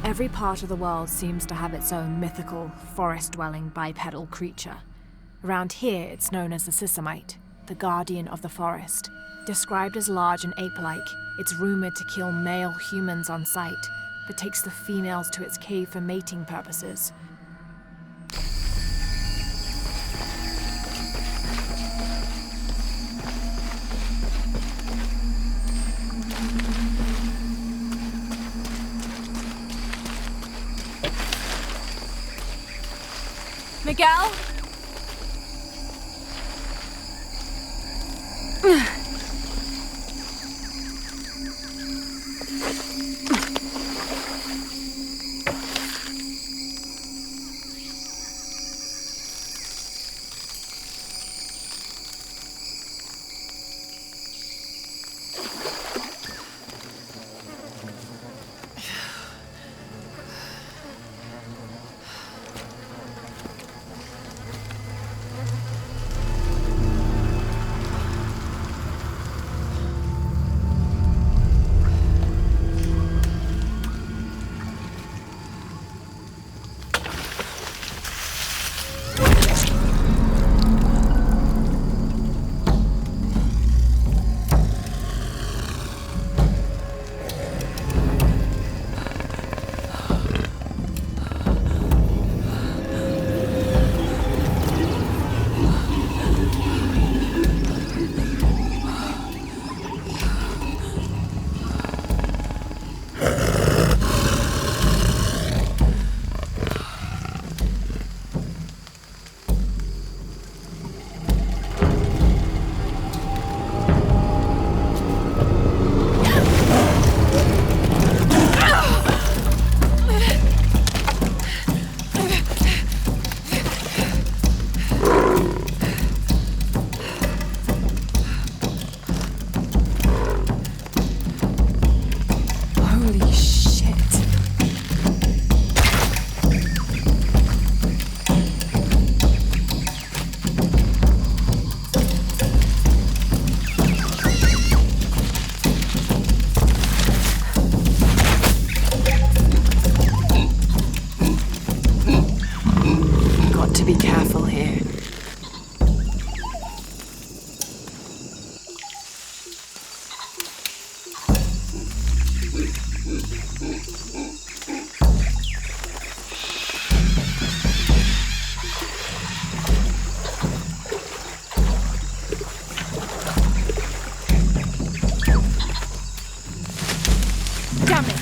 Every part of the world seems to have its own mythical, forest-dwelling bipedal creature. Around here, it's known as the Sisamite, the guardian of the forest. Described as large and ape-like, it's rumored to kill male humans on sight, but takes the females to its cave for mating purposes. Miguel? Be careful here. Damn it!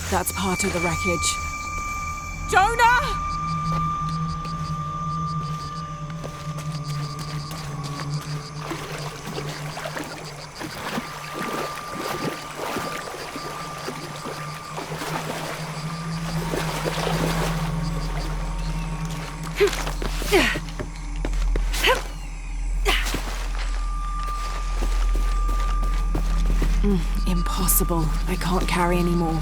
That's part of the wreckage. Jonah! Impossible. I can't carry anymore.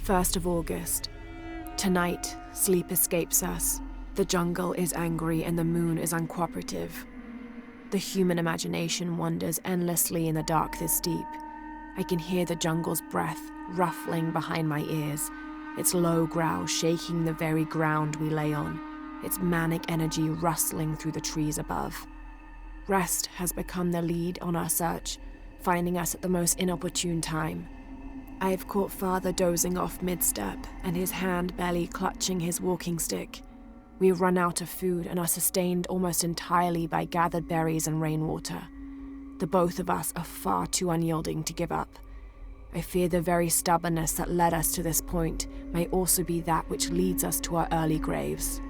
First of August. Tonight, sleep escapes us. The jungle is angry and the moon is uncooperative. The human imagination wanders endlessly in the dark this deep. I can hear the jungle's breath ruffling behind my ears, its low growl shaking the very ground we lay on, its manic energy rustling through the trees above. Rest has become the lead on our search, finding us at the most inopportune time. I have caught Father dozing off mid-step and his hand barely clutching his walking stick. We run out of food and are sustained almost entirely by gathered berries and rainwater. The both of us are far too unyielding to give up. I fear the very stubbornness that led us to this point may also be that which leads us to our early graves.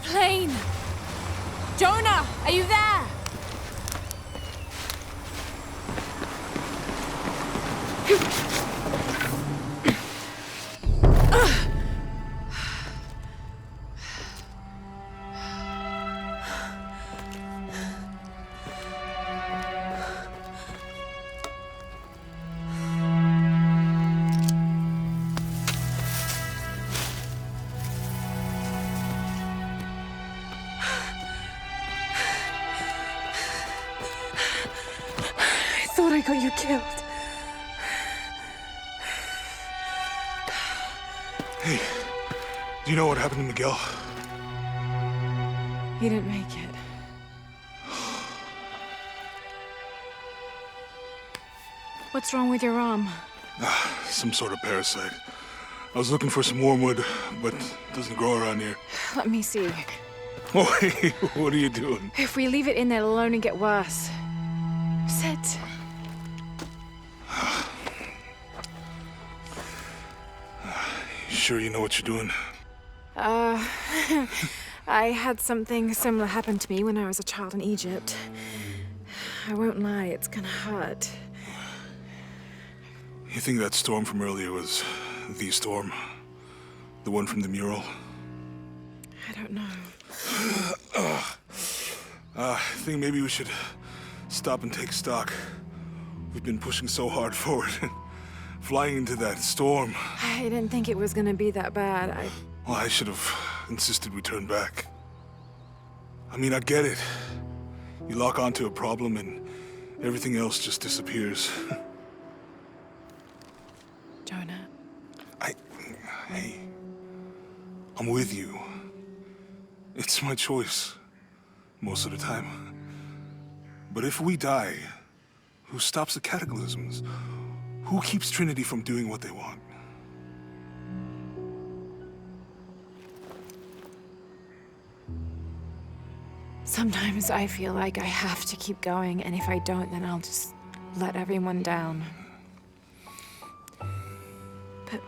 Plane! Jonah, are you there? I thought I got you killed. Hey, do you know what happened to Miguel? He didn't make it. What's wrong with your arm? Some sort of parasite. I was looking for some wormwood, but it doesn't grow around here. Let me see. Oh, hey, what are you doing? If we leave it in there, it'll only get worse. Sit. Sure you know what you're doing? I had something similar happen to me when I was a child in Egypt. I won't lie, it's gonna hurt. You think that storm from earlier was the storm? The one from the mural? I don't know. I think maybe we should stop and take stock. We've been pushing so hard forward, flying into that storm. I didn't think it was gonna be that bad. Well, I should have insisted we turn back. I mean, I get it. You lock onto a problem and everything else just disappears. Jonah. Hey, I'm with you. It's my choice, most of the time. But if we die, who stops the cataclysms? Who keeps Trinity from doing what they want? Sometimes I feel like I have to keep going, and if I don't, then I'll just let everyone down. But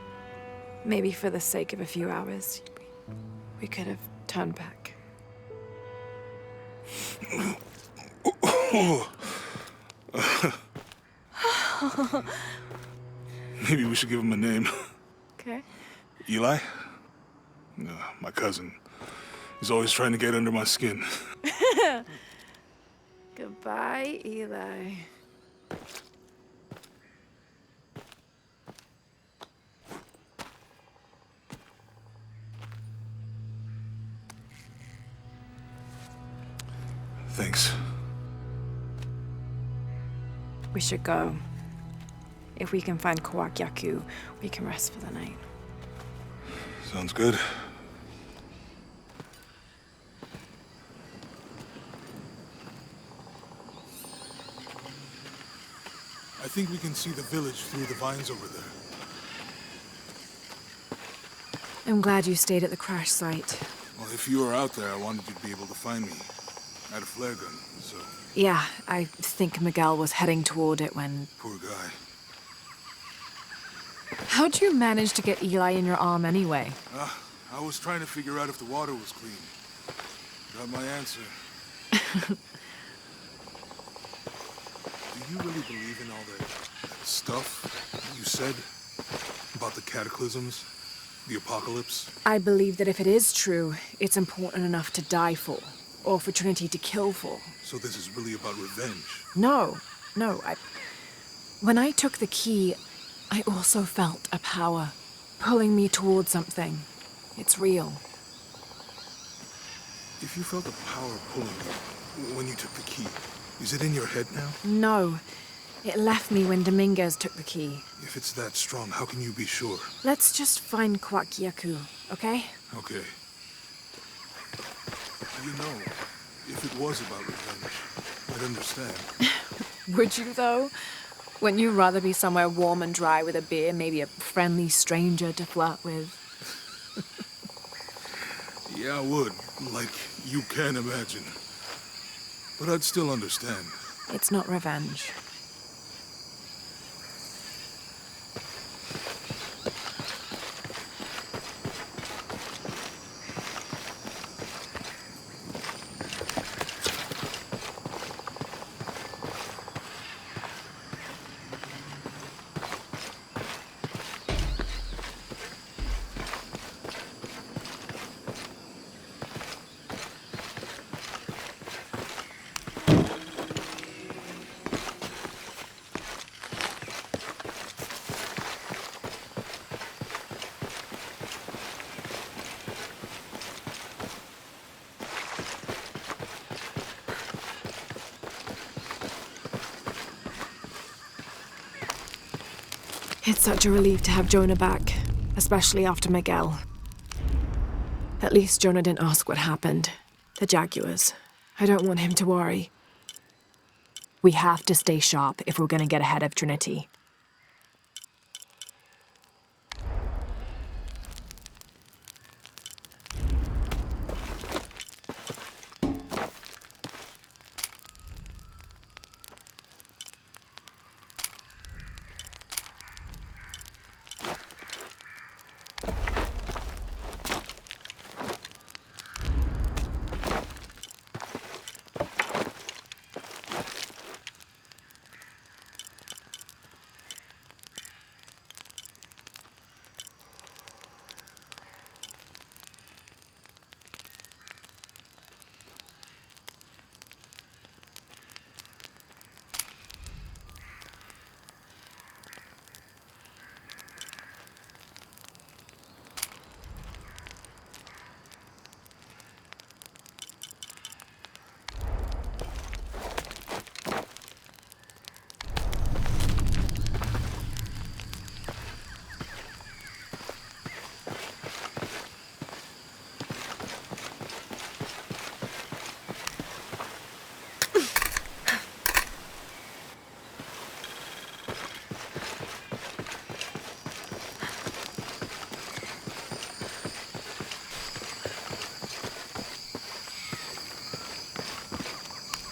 maybe for the sake of a few hours, we could have turned back. Maybe we should give him a name. Okay. Eli? My cousin. He's always trying to get under my skin. Goodbye, Eli. Thanks. We should go. If we can find Kawak Yaku, we can rest for the night. Sounds good. I think we can see the village through the vines over there. I'm glad you stayed at the crash site. Well, if you were out there, I wanted you to be able to find me. I had a flare gun, so... Yeah, I think Miguel was heading toward it when... Poor guy. How'd you manage to get Eli in your arm anyway? I was trying to figure out if the water was clean. Got my answer. Do you really believe in all that stuff you said about the cataclysms, the apocalypse? I believe that if it is true, it's important enough to die for, or for Trinity to kill for. So this is really about revenge? No. When I took the key, I also felt a power pulling me towards something. It's real. If you felt a power pulling you when you took the key, is it in your head now? No. It left me when Dominguez took the key. If it's that strong, how can you be sure? Let's just find Kawak Yaku, okay? Okay. You know, if it was about revenge, I'd understand. Would you, though? Wouldn't you rather be somewhere warm and dry with a beer, maybe a friendly stranger to flirt with? Yeah, I would. Like you can imagine. But I'd still understand. It's not revenge. It's such a relief to have Jonah back. especially after Miguel. At least Jonah didn't ask what happened. The Jaguars. I don't want him to worry. We have to stay sharp if we're gonna get ahead of Trinity.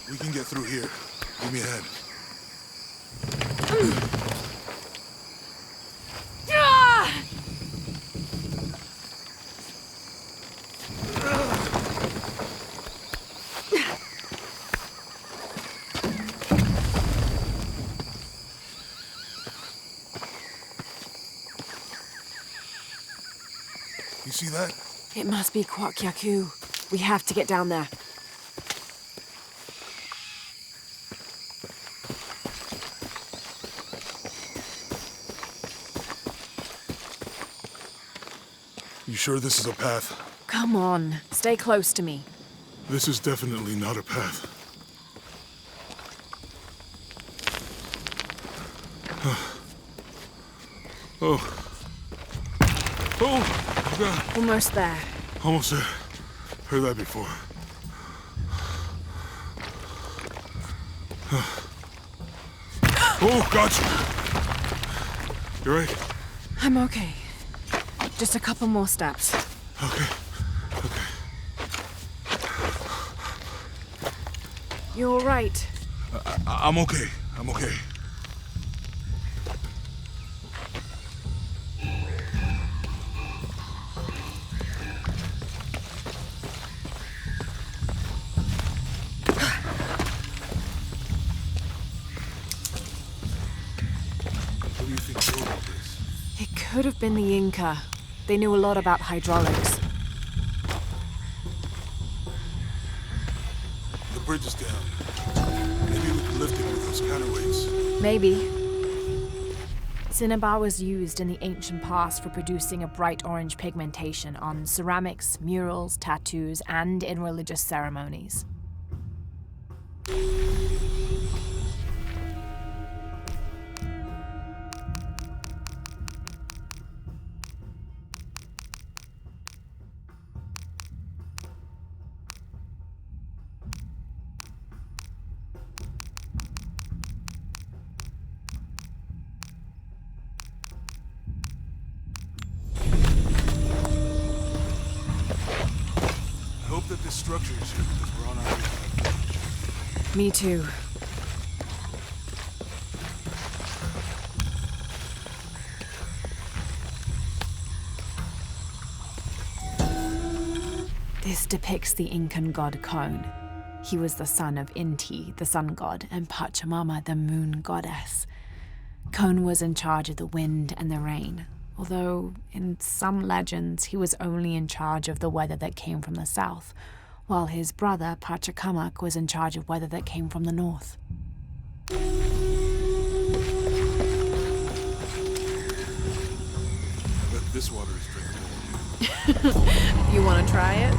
We can get through here. Give me a hand. You see that? It must be Kuak Yaku. We have to get down there. You sure this is a path? Come on, stay close to me. This is definitely not a path. Oh. Oh, God. Almost there. Almost there. Heard that before. Oh, gotcha. You right? I'm okay. Just a couple more steps. Okay. Okay. You're all right. I'm okay. I'm okay. What do you think killed all this? It could have been the Inca. They knew a lot about hydraulics. The bridge is down. Maybe we can lift it with those counterweights. Maybe. Cinnabar was used in the ancient past for producing a bright orange pigmentation on ceramics, murals, tattoos, and in religious ceremonies. I hope that this structure is here because we're on our way. Me too. This depicts the Incan god Kon. He was the son of Inti, the sun god, and Pachamama, the moon goddess. Kon was in charge of the wind and the rain, although in some legends he was only in charge of the weather that came from the south, while his brother Pachacamac was in charge of weather that came from the north. I bet this water is drinkable. You want to try it?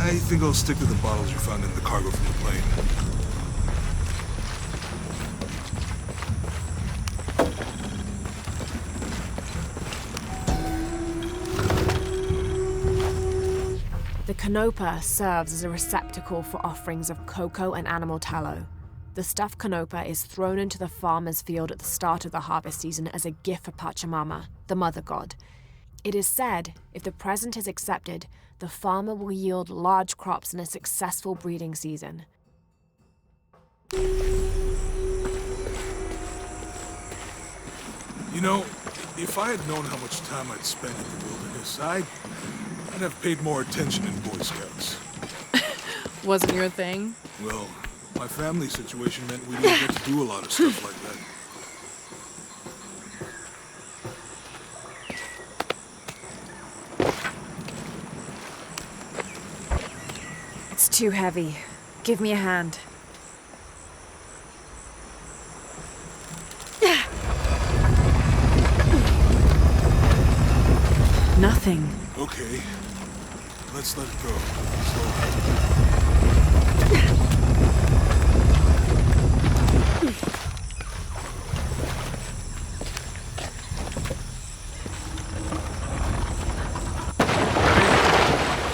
I think I'll stick to the bottles you found in the cargo from the plane. The Canopa serves as a receptacle for offerings of cocoa and animal tallow. The stuffed Canopa is thrown into the farmer's field at the start of the harvest season as a gift for Pachamama, the mother god. It is said, if the present is accepted, the farmer will yield large crops in a successful breeding season. You know, if I had known how much time I'd spend in the wilderness, I'd have paid more attention in Boy Scouts. Wasn't your thing? Well, my family situation meant we didn't get to do a lot of stuff like that. It's too heavy. Give me a hand. Nothing. Okay. Let's let it go. Slowly.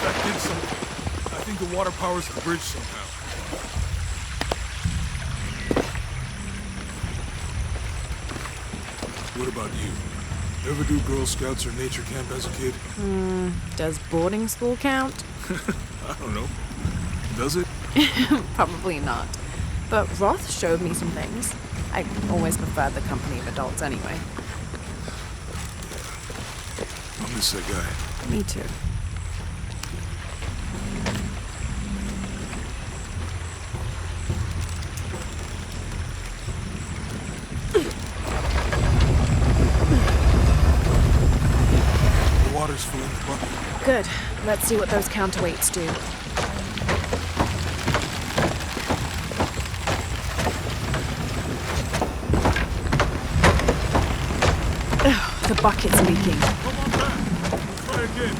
That did something. I think the water powers the bridge somehow. What about you? Ever do Girl Scouts or nature camp as a kid? Does boarding school count? I don't know. Does it? Probably not. But Roth showed me some things. I always preferred the company of adults anyway. I miss that guy. Me too. The water's full in the bucket. Good. Let's see what those counterweights do. Ugh, the bucket's leaking. Come on back. Let's try again.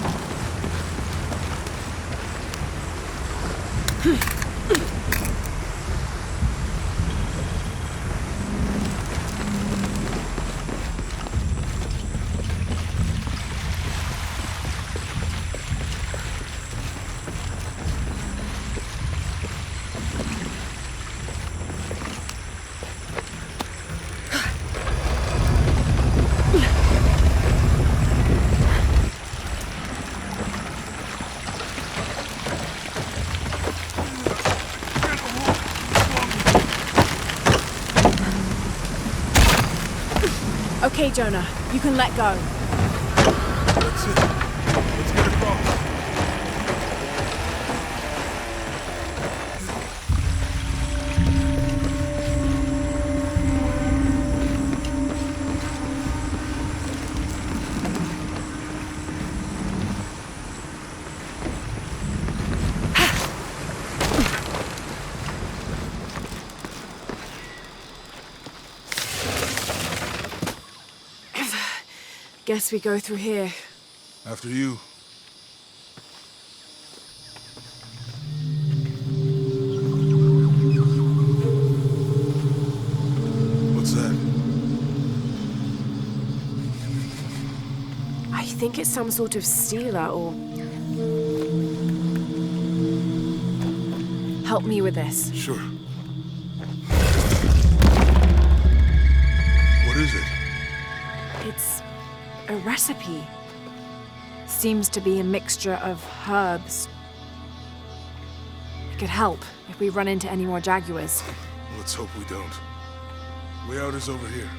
Okay, Jonah, you can let go. That's it. Let's get across. Guess we go through here. After you. What's that? I think it's some sort of sealer or... Help me with this. Sure. What is it? It's a recipe. Seems to be a mixture of herbs. It could help if we run into any more jaguars. Let's hope we don't. Way out is over here.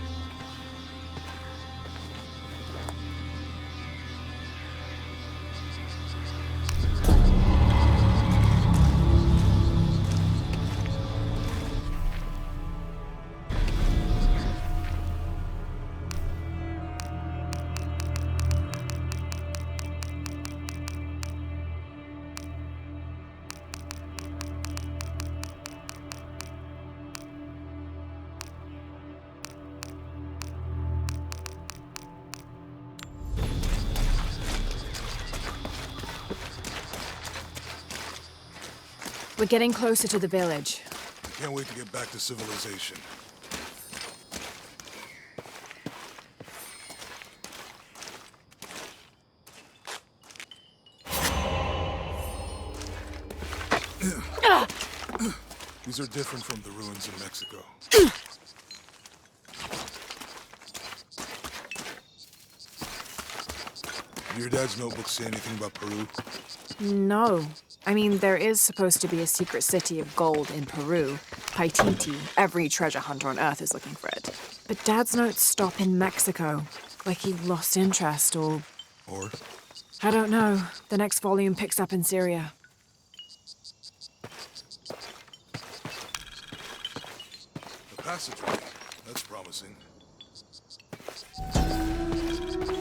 We're getting closer to the village. Can't wait to get back to civilization. These are different from the ruins in Mexico. Did your dad's notebook say anything about Peru? No. I mean, there is supposed to be a secret city of gold in Peru. Paititi. Every treasure hunter on Earth is looking for it. But Dad's notes stop in Mexico. Like he lost interest or... Or? I don't know. The next volume picks up in Syria. The passageway. That's promising.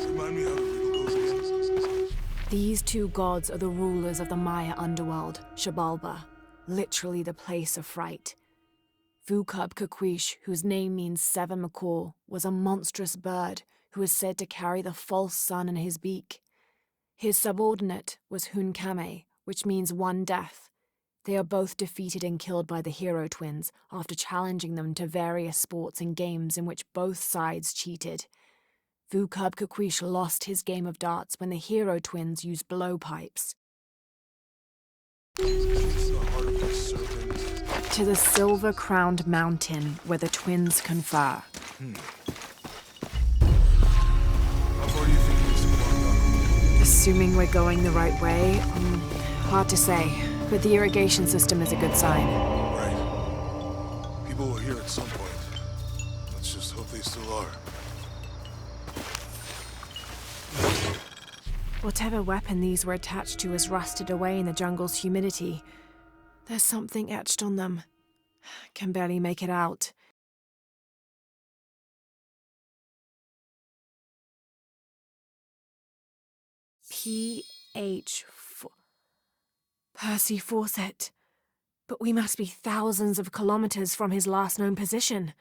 Remind me how the riddle goes again? These two gods are the rulers of the Maya underworld, Xibalba, literally the place of fright. Vucubquqish, whose name means seven macaw, was a monstrous bird who is said to carry the false sun in his beak. His subordinate was Hunkame, which means one death. They are both defeated and killed by the hero twins after challenging them to various sports and games in which both sides cheated. Vucubquqish lost his game of darts when the hero twins used blowpipes. It's the heart of the serpent. To the silver-crowned mountain where the twins confer. How far do you think it is to Guangdong? Assuming we're going the right way, hard to say, but the irrigation system is a good sign. Right. People were here at some point. Let's just hope they still are. Whatever weapon these were attached to has rusted away in the jungle's humidity. There's something etched on them. Can barely make it out. P.H. Percy Fawcett. But we must be thousands of kilometers from his last known position.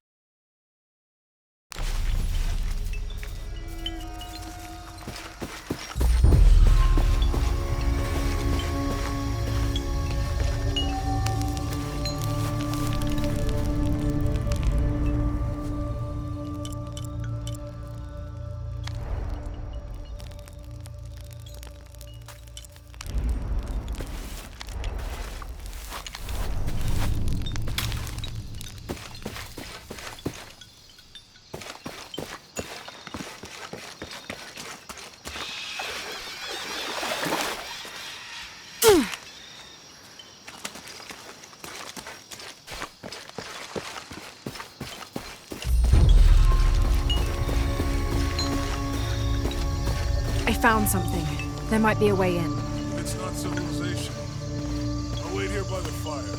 I found something. There might be a way in. It's not civilization. I'll wait here by the fire.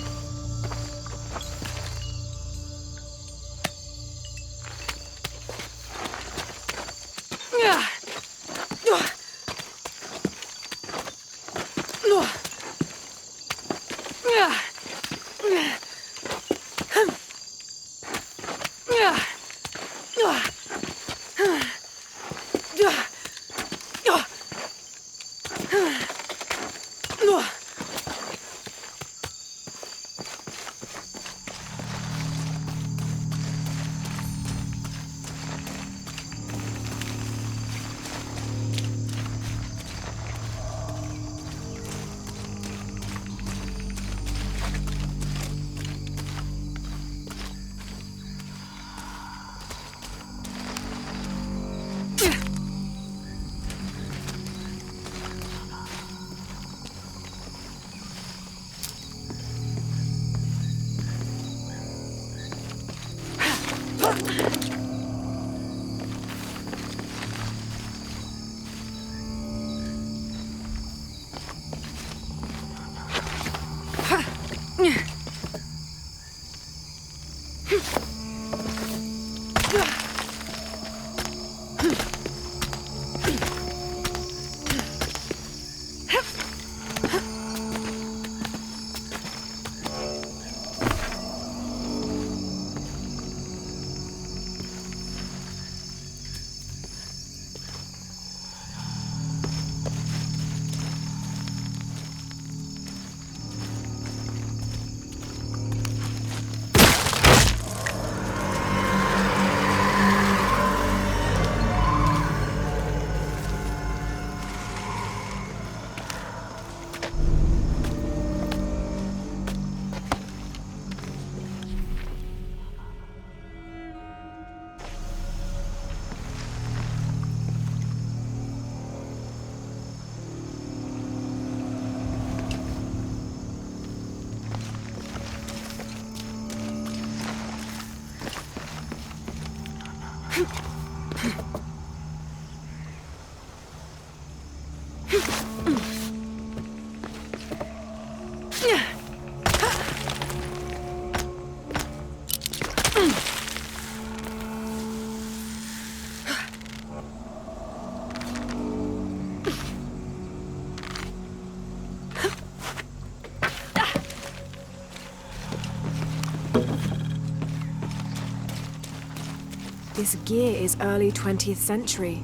This gear is early 20th century.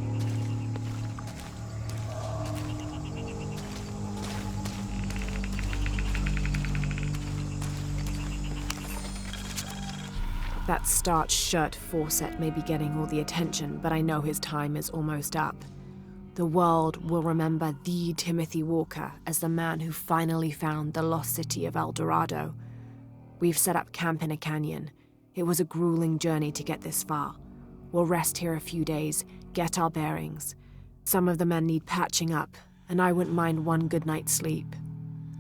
That starched shirt Fawcett may be getting all the attention, but I know his time is almost up. The world will remember the Timothy Walker as the man who finally found the lost city of El Dorado. We've set up camp in a canyon. It was a grueling journey to get this far. We'll rest here a few days, get our bearings. Some of the men need patching up, and I wouldn't mind one good night's sleep.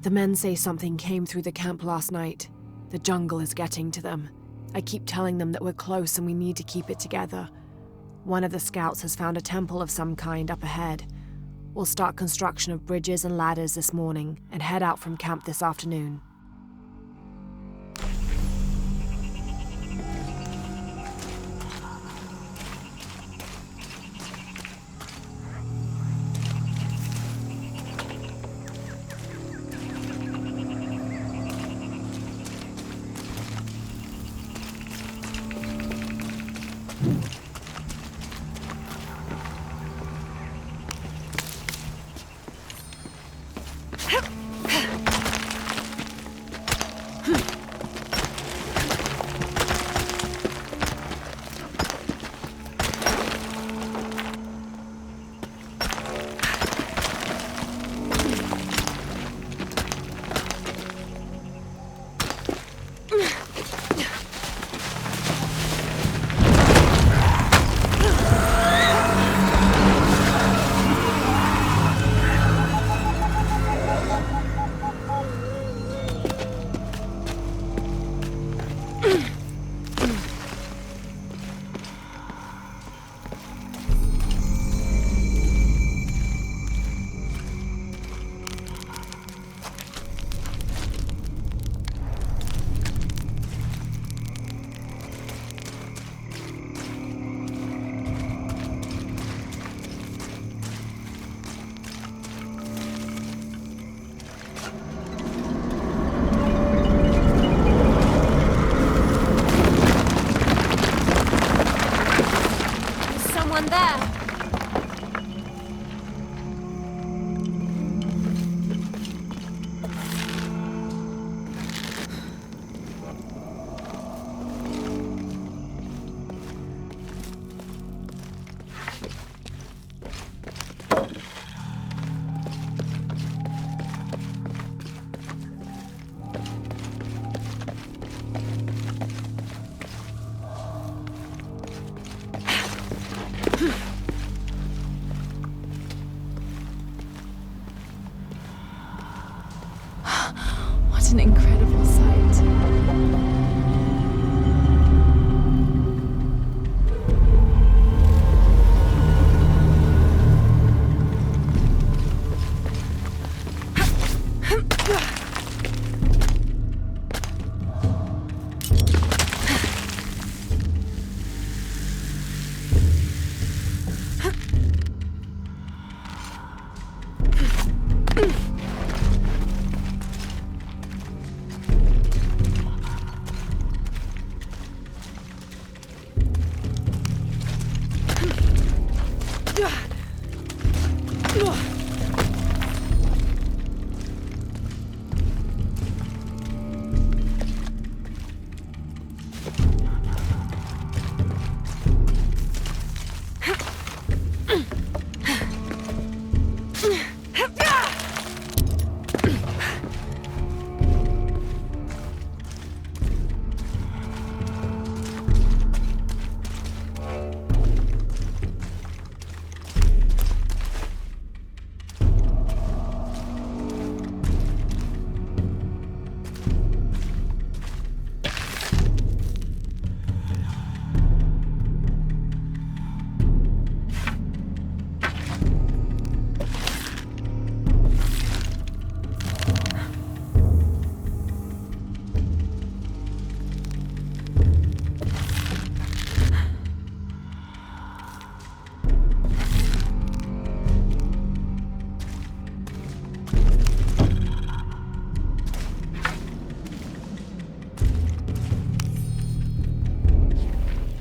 The men say something came through the camp last night. The jungle is getting to them. I keep telling them that we're close and we need to keep it together. One of the scouts has found a temple of some kind up ahead. We'll start construction of bridges and ladders this morning and head out from camp this afternoon. What an incredible sight.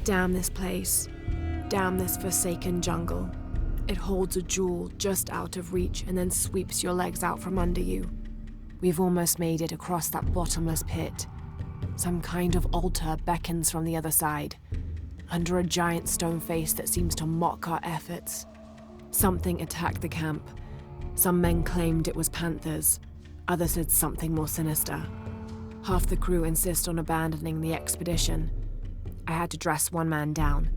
Damn this place. Damn this forsaken jungle. It holds a jewel just out of reach and then sweeps your legs out from under you. We've almost made it across that bottomless pit. Some kind of altar beckons from the other side, under a giant stone face that seems to mock our efforts. Something attacked the camp. Some men claimed it was panthers. Others said something more sinister. Half the crew insist on abandoning the expedition. I had to dress one man down,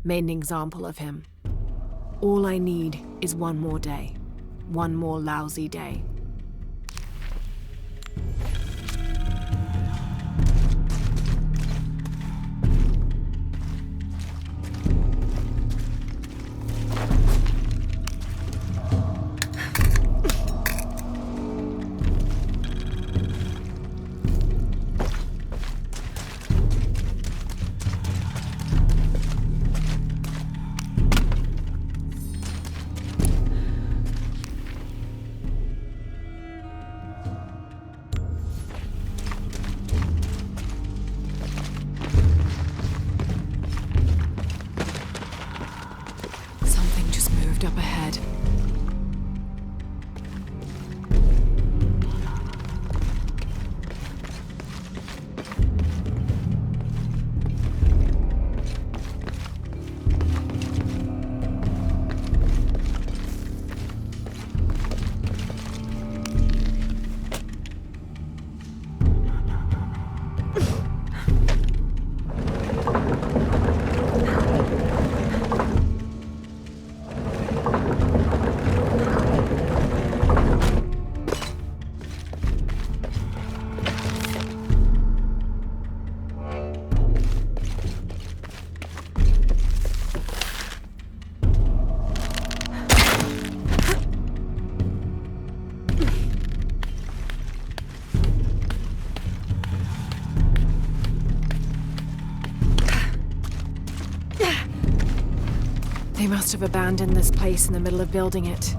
made an example of him. All I need is one more day. One more lousy day. Up ahead. They must have abandoned this place in the middle of building it.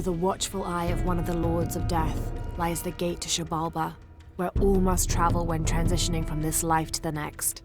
the watchful eye of one of the Lords of Death lies the gate to Shabalba, where all must travel when transitioning from this life to the next.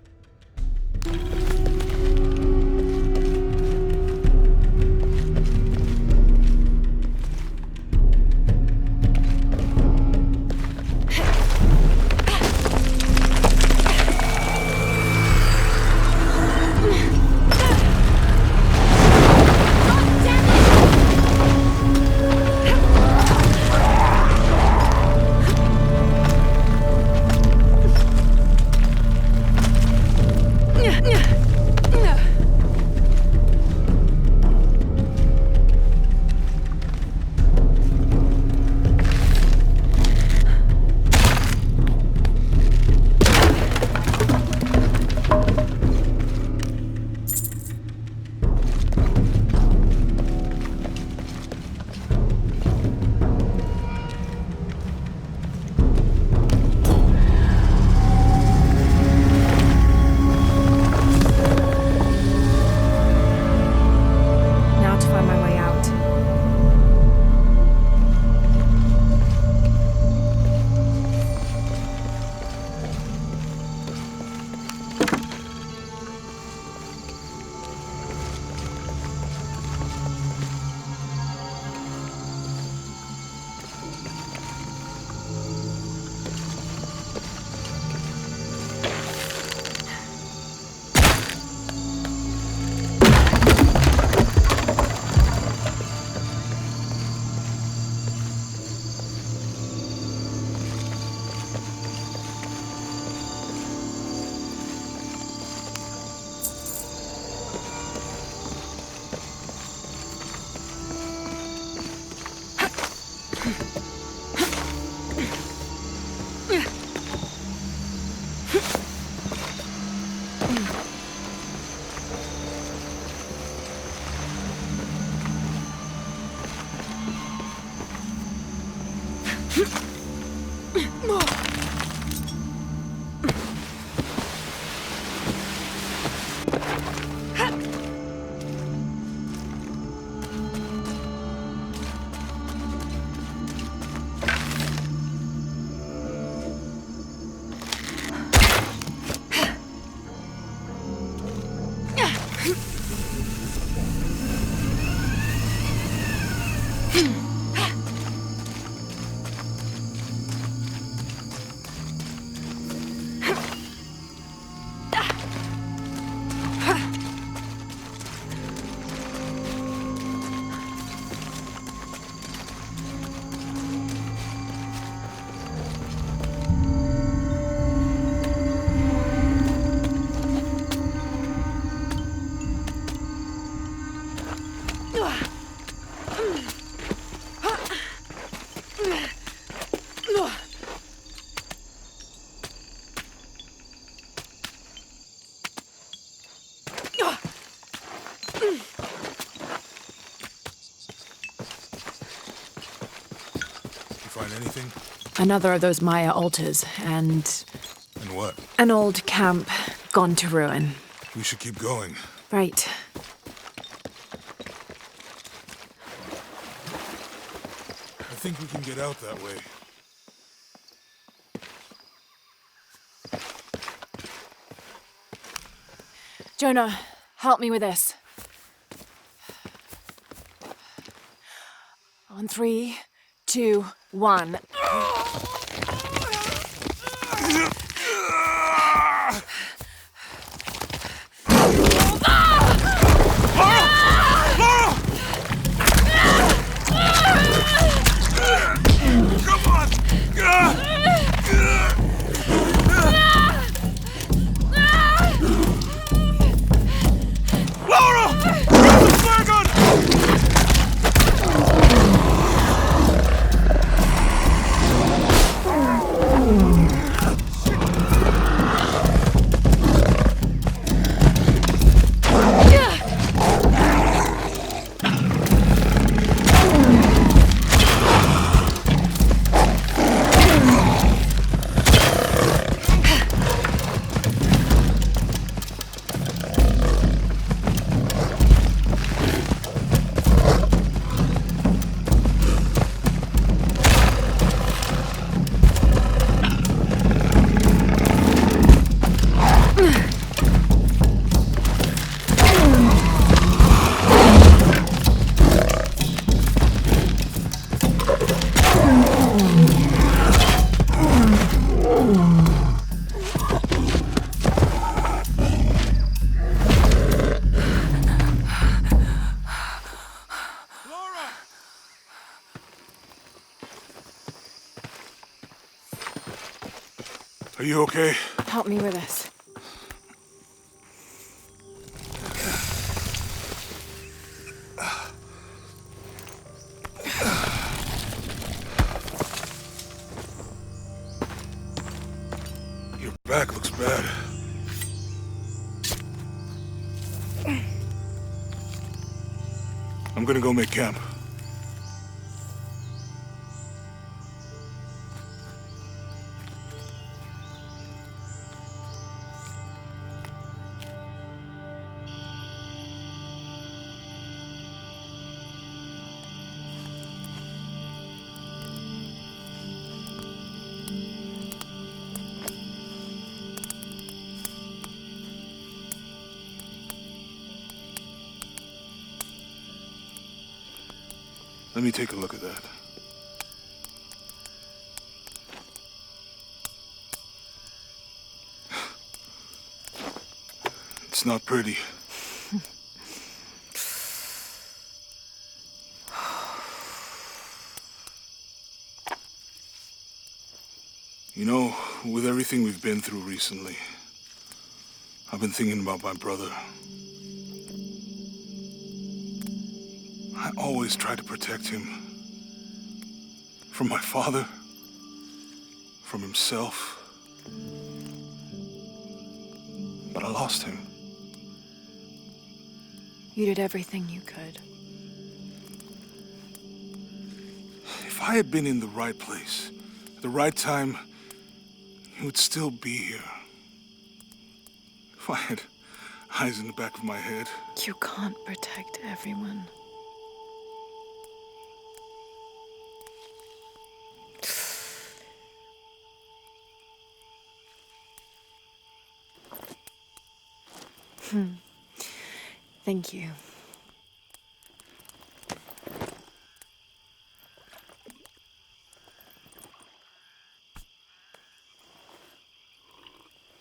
Find anything? Another of those Maya altars, and And what? an old camp gone to ruin. We should keep going. Right. I think we can get out that way. Jonah, help me with this. On 3, 2, 1. Are you okay? Help me with this. Your back looks bad. I'm gonna go make camp. Let me take a look at that. It's not pretty. You know, with everything we've been through recently, I've been thinking about my brother. I always tried to protect him. From my father. From himself. But I lost him. You did everything you could. If I had been in the right place, at the right time, he would still be here. If I had eyes in the back of my head. You can't protect everyone. Thank you.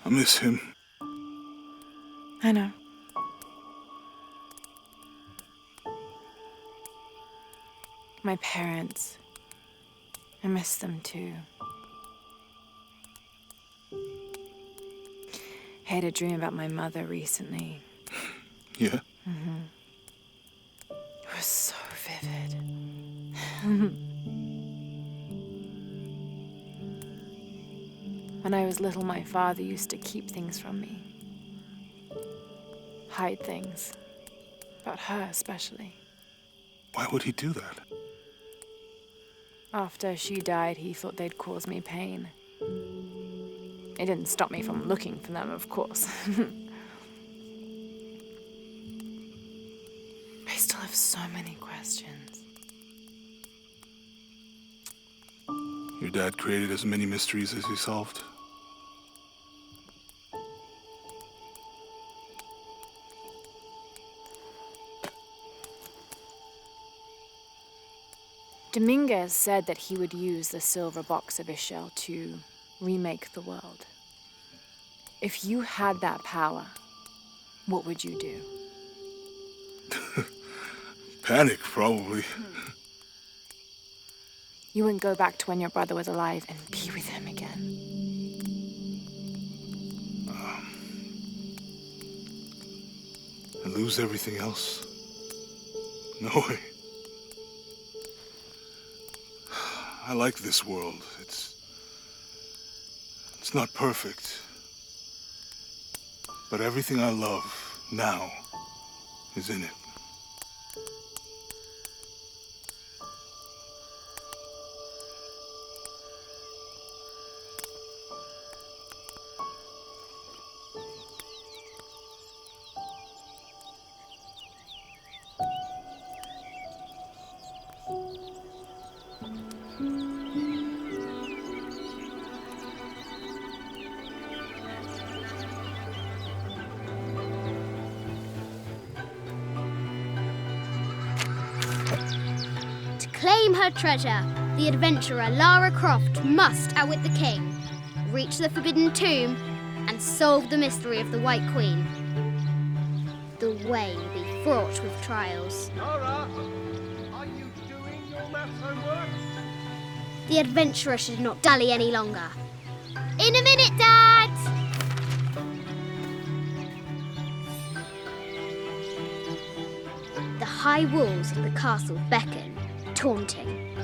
I miss him. I know. My parents. I miss them too. I had a dream about my mother recently. Yeah? It was so vivid. When I was little, my father used to keep things from me. Hide things. About her, especially. Why would he do that? After she died, he thought they'd cause me pain. It didn't stop me from looking for them, of course. I still have so many questions. Your dad created as many mysteries as he solved. Dominguez said that he would use the silver box of Ixchel to remake the world. If you had that power, what would you do? Panic, probably. You wouldn't go back to when your brother was alive and be with him again. And lose everything else? No way. I like this world. It's not perfect. But everything I love now is in it. Claim her treasure. The adventurer Lara Croft must outwit the king, reach the Forbidden Tomb, and solve the mystery of the White Queen. The way will be fraught with trials. Lara, are you doing your maths homework? The adventurer should not dally any longer. In a minute, Dad! The high walls of the castle beckon, taunting.